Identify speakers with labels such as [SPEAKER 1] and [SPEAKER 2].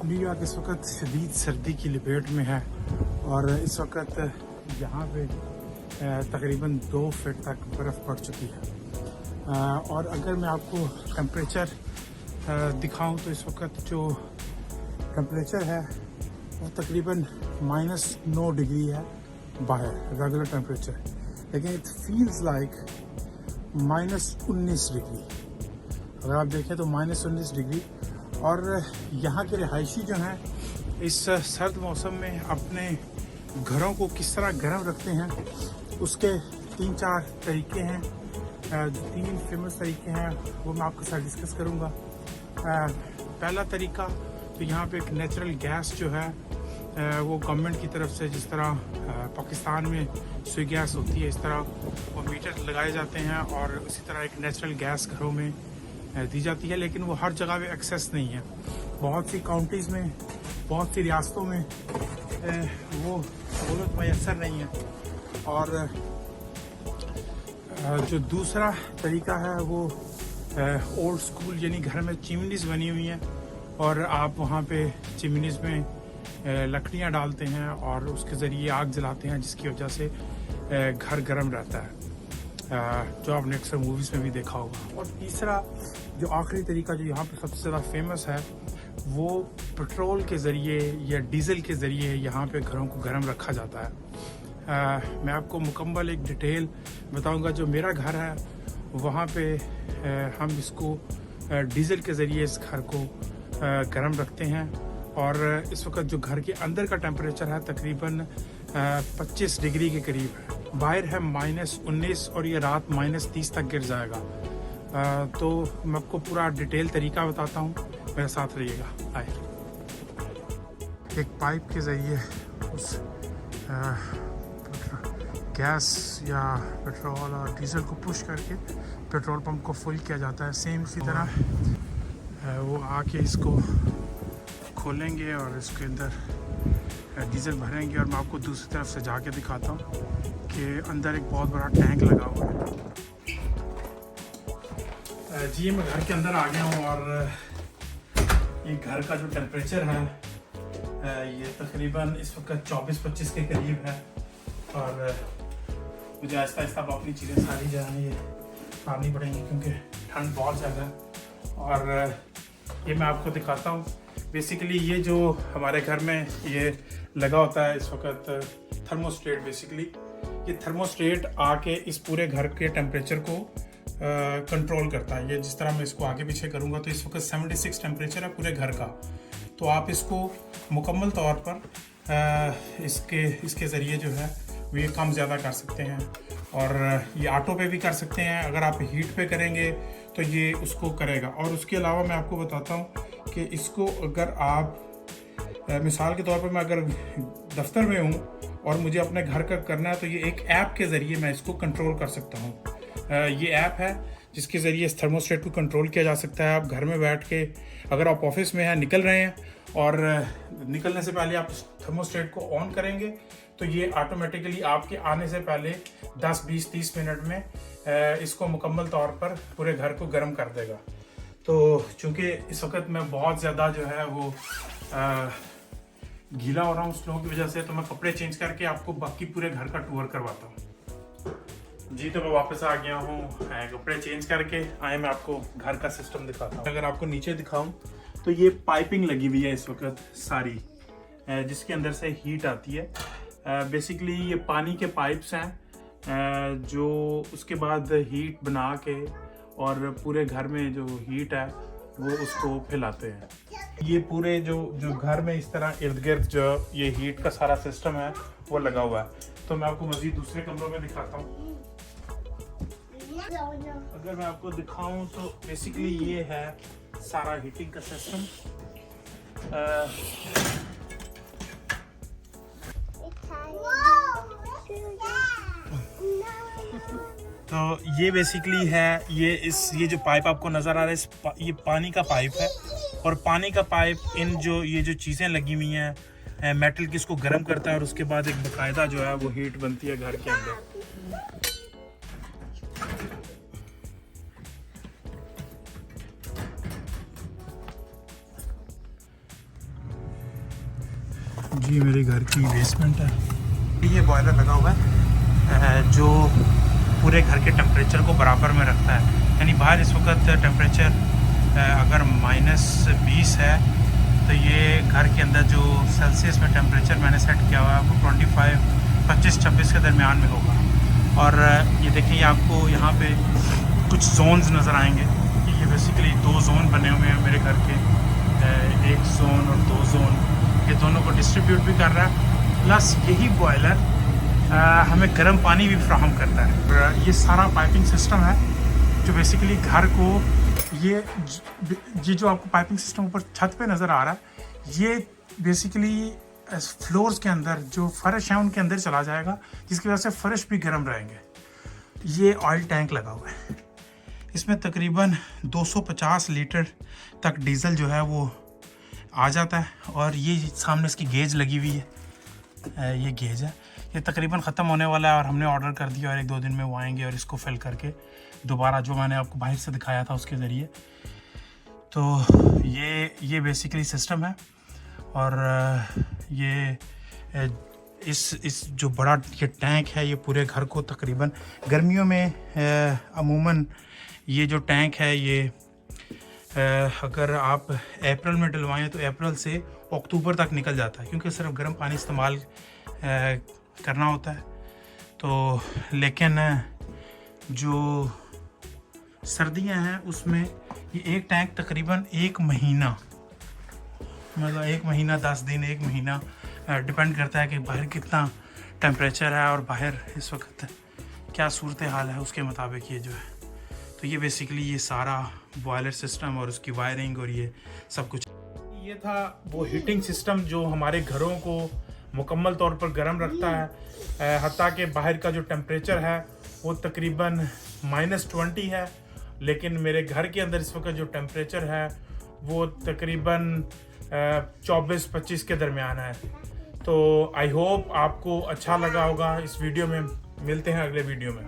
[SPEAKER 1] New York इस वक्त शदीद सर्दी की लपेट में है और इस वक्त यहाँ पे तकरीबन 2 फीट तक बर्फ़ पड़ चुकी है। और अगर मैं आपको टेम्परेचर दिखाऊं तो इस वक्त जो टेम्परेचर है वो तकरीबन -9 डिग्री है बाहर रेगुलर टेम्परेचर, लेकिन इट फील्स लाइक -19 डिग्री। अगर आप देखें तो -19 डिग्री। और यहाँ के रिहायशी जो हैं इस सर्द मौसम में अपने घरों को किस तरह गर्म रखते हैं उसके 3-4 तरीके हैं। जो 3 फेमस तरीके हैं वो मैं आपके साथ डिस्कस करूँगा। पहला तरीका तो यहाँ पे एक नेचुरल गैस जो है वो गवर्नमेंट की तरफ से, जिस तरह पाकिस्तान में सुई गैस होती है, इस तरह वो मीटर लगाए जाते हैं और उसी तरह एक नेचुरल गैस घरों में दी जाती है, लेकिन वो हर जगह पे एक्सेस नहीं है। बहुत सी काउंटीज़ में, बहुत सी रियासतों में वो सहूलत मैसर नहीं है। और जो दूसरा तरीका है वो ओल्ड स्कूल, यानी घर में चिमनीज़ बनी हुई हैं और आप वहाँ पे चिमनीज़ में लकड़ियाँ डालते हैं और उसके ज़रिए आग जलाते हैं, जिसकी वजह से घर गर्म रहता है, जो आपने अक्सर मूवीज़ में भी देखा होगा। और तीसरा जो आखिरी तरीका जो यहाँ पे सबसे ज़्यादा फेमस है वो पेट्रोल के ज़रिए या डीज़ल के ज़रिए यहाँ पे घरों को गर्म रखा जाता है। मैं आपको मुकम्मल एक डिटेल बताऊँगा। जो मेरा घर है वहाँ पे हम इसको डीज़ल के ज़रिए इस घर को गर्म रखते हैं और इस वक्त जो घर के अंदर का टेम्परेचर है तकरीबन 25 डिग्री के करीब है। बाहर है -19 और ये रात -30 तक गिर जाएगा। तो मैं आपको पूरा डिटेल तरीका बताता हूँ, मेरे साथ रहिएगा। आए एक पाइप के ज़रिए उस गैस या पेट्रोल और डीज़ल को पुश करके पेट्रोल पंप को फुल किया जाता है। सेम इसी तरह वो आके इसको खोलेंगे और इसके अंदर डीज़ल भरेंगे और मैं आपको दूसरी तरफ से जाके दिखाता हूँ कि अंदर एक बहुत बड़ा टैंक लगा हुआ है। जी मैं घर के अंदर आ गया हूँ और ये घर का जो टेम्परेचर है ये तकरीबन इस वक्त 24-25 के करीब है और मुझे आहिस्ता आहिस्ता अपनी चीज़ें सारी जो हैं ये खानी पड़ेंगी क्योंकि ठंड बहुत ज़्यादा है। और ये मैं आपको दिखाता हूँ। बेसिकली ये जो हमारे घर में ये लगा होता है इस वक्त थर्मोस्टेट, बेसिकली ये थर्मोस्टेट आके इस पूरे घर के टेम्परेचर को कंट्रोल करता है। ये जिस तरह मैं इसको आगे पीछे करूँगा तो इस वक्त 76 टेम्परेचर है पूरे घर का। तो आप इसको मुकम्मल तौर पर इसके ज़रिए जो है वो ये कम ज़्यादा कर सकते हैं और ये ऑटो पे भी कर सकते हैं। अगर आप हीट पे करेंगे तो ये उसको करेगा। और उसके अलावा मैं आपको बताता हूँ कि इसको अगर आप मिसाल के तौर पर मैं अगर दफ्तर में हूँ और मुझे अपने घर का करना है तो ये एक ऐप के ज़रिए मैं इसको कंट्रोल कर सकता हूँ। ये ऐप है जिसके ज़रिए इस थर्मोस्टेट को कंट्रोल किया जा सकता है। आप घर में बैठ के, अगर आप ऑफिस में हैं, निकल रहे हैं और निकलने से पहले आप थर्मोस्टेट को ऑन करेंगे तो ये ऑटोमेटिकली आपके आने से पहले 10, 20, 30 मिनट में इसको मुकम्मल तौर पर पूरे घर को गर्म कर देगा। तो चूँकि इस वक्त मैं बहुत ज़्यादा जो है वो गीला हो रहा हूँ स्नो की वजह से, तो मैं कपड़े चेंज करके आपको बाकी पूरे घर का टूर करवाता हूँ। जी तो मैं वापस आ गया हूँ कपड़े चेंज करके। आए मैं आपको घर का सिस्टम दिखाता हूँ। अगर आपको नीचे दिखाऊं तो ये पाइपिंग लगी हुई है इस वक्त सारी, जिसके अंदर से हीट आती है। बेसिकली ये पानी के पाइप्स हैं जो उसके बाद हीट बना के और पूरे घर में जो हीट है वो उसको फैलाते हैं। ये पूरे जो घर में इस तरह इर्द गिर्द जो ये हीट का सारा सिस्टम है वो लगा हुआ है। तो मैं आपको मज़ीद दूसरे कमरों में दिखाता हूँ। अगर मैं आपको दिखाऊं तो बेसिकली ये है सारा हीटिंग का सिस्टम। तो ये बेसिकली है ये जो पाइप आपको नज़र आ रहा है ये पानी का पाइप है और पानी का पाइप ये जो चीज़ें लगी हुई हैं मेटल की, इसको गर्म करता है और उसके बाद एक बाकायदा जो है वो हीट बनती है घर के अंदर। जी मेरे घर की बेसमेंट है। ये बॉयलर लगा हुआ है जो पूरे घर के टेम्परेचर को बराबर में रखता है। यानी बाहर इस वक्त टेम्परेचर अगर -20 है तो ये घर के अंदर जो सेल्सियस में टेम्परेचर मैंने सेट किया हुआ है वो 25-26 के दरमियान में होगा। और ये देखिए आपको यहाँ पे कुछ जोन्स नज़र आएंगे। ये बेसिकली 2 जोन बने हुए हैं मेरे घर के, 1 जोन और 2 जोन, ये दोनों को डिस्ट्रीब्यूट भी कर रहा है। प्लस यही बॉयलर हमें गर्म पानी भी फ्राहम करता है। ये सारा पाइपिंग सिस्टम है जो बेसिकली घर को ये जो आपको पाइपिंग सिस्टम ऊपर छत पे नज़र आ रहा है, ये बेसिकली फ्लोर्स के अंदर जो फर्श है उनके अंदर चला जाएगा, जिसकी वजह से फर्श भी गर्म रहेंगे। ये ऑयल टैंक लगा हुआ है, इसमें तकरीबन 250 लीटर तक डीज़ल जो है वो आ जाता है। और ये सामने इसकी गेज लगी हुई है, ये गेज है, ये तकरीबन ख़त्म होने वाला है और हमने ऑर्डर कर दिया और 1-2 दिन में वो आएंगे और इसको फिल करके दोबारा जो मैंने आपको बाहर से दिखाया था उसके ज़रिए। तो ये बेसिकली सिस्टम है। और ये इस जो बड़ा ये टैंक है ये पूरे घर को तकरीबन गर्मियों में अमूमन ये जो टैंक है ये अगर आप अप्रैल में डलवाएं तो अप्रैल से अक्टूबर तक निकल जाता है, क्योंकि सिर्फ गर्म पानी इस्तेमाल करना होता है। तो लेकिन जो सर्दियां हैं उसमें ये एक टैंक तकरीबन 1 महीना, मतलब 1 महीना 10 दिन, 1 महीना डिपेंड करता है कि बाहर कितना टेम्परेचर है और बाहर इस वक्त क्या सूरत हाल है, उसके मुताबिक ये जो है। तो ये बेसिकली ये सारा बॉयलर सिस्टम और उसकी वायरिंग और ये सब कुछ, ये था वो हीटिंग सिस्टम जो हमारे घरों को मुकम्मल तौर पर गर्म रखता है। हत्ता कि बाहर का जो टेम्परेचर है वो तकरीबन -20 है, लेकिन मेरे घर के अंदर इस वक्त जो टेम्परेचर है वो तकरीबन 24-25 के दरमियान है। तो आई होप आपको अच्छा लगा होगा इस वीडियो में। मिलते हैं अगले वीडियो में।